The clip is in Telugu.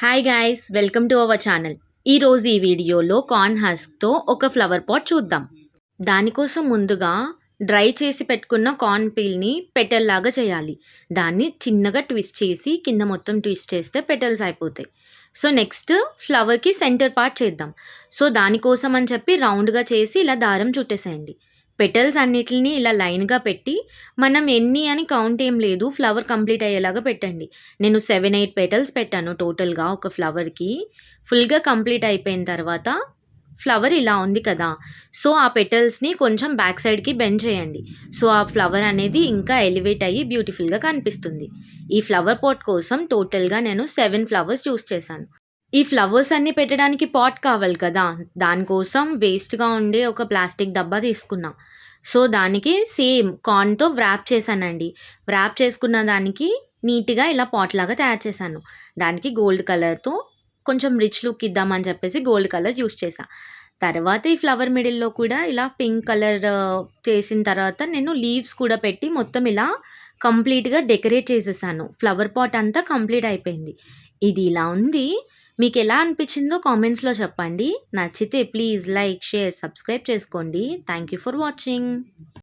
Hi guys, welcome to our channel. ఈరోజు ఈ వీడియోలో కార్న్ హస్క్తో ఒక ఫ్లవర్ పాట్ చూద్దాం. దానికోసం ముందుగా డ్రై చేసి పెట్టుకున్న కార్న్ పీల్ని పెటల్ లాగా చేయాలి. దాన్ని చిన్నగా ట్విస్ట్ చేసి కింద మొత్తం ట్విస్ట్ చేస్తే పెటల్స్ అయిపోతాయి. సో నెక్స్ట్ ఫ్లవర్కి సెంటర్ పార్ట్ చేద్దాం. సో దానికోసం అని చెప్పి రౌండ్గా చేసి ఇలా దారం చుట్టేసేయండి. పెటల్స్ అన్నిటిని ఇలా లైన్గా పెట్టి మనం ఎన్ని అని కౌంట్ ఏం లేదు, ఫ్లవర్ కంప్లీట్ అయ్యేలాగా పెట్టండి. నేను 7-8 పెటల్స్ పెట్టాను టోటల్గా ఒక ఫ్లవర్కి. ఫుల్గా కంప్లీట్ అయిపోయిన తర్వాత ఫ్లవర్ ఇలా ఉంది కదా, సో ఆ పెటల్స్ని కొంచెం బ్యాక్ సైడ్కి బెండ్ చేయండి. సో ఆ ఫ్లవర్ అనేది ఇంకా ఎలివేట్ అయ్యి బ్యూటిఫుల్గా కనిపిస్తుంది. ఈ ఫ్లవర్ పాట్ కోసం టోటల్గా నేను 7 ఫ్లవర్స్ చూస్ చేశాను. ఈ ఫ్లవర్స్ అన్నీ పెట్టడానికి పాట్ కావాలి కదా, దానికోసం వేస్ట్గా ఉండే ఒక ప్లాస్టిక్ డబ్బా తీసుకున్నా. సో దానికి సేమ్ కార్న్తో వ్రాప్ చేశానండి. వ్రాప్ చేసుకున్న దానికి నీట్గా ఇలా పాట్ లాగా తయారు చేశాను. దానికి గోల్డ్ కలర్తో కొంచెం రిచ్ లుక్ ఇద్దామని చెప్పేసి గోల్డ్ కలర్ యూస్ చేశా. తర్వాత ఈ ఫ్లవర్ మిడిల్లో కూడా ఇలా పింక్ కలర్ చేసిన తర్వాత నేను లీవ్స్ కూడా పెట్టి మొత్తం ఇలా కంప్లీట్గా డెకరేట్ చేసేసాను. ఫ్లవర్ పాట్ అంతా కంప్లీట్ అయిపోయింది. ఇది ఇలా ఉంది. మీకు ఎలా అనిపించిందో కామెంట్స్లో చెప్పండి. నచ్చితే ప్లీజ్ లైక్, షేర్, సబ్స్క్రైబ్ చేసుకోండి. Thank you for watching.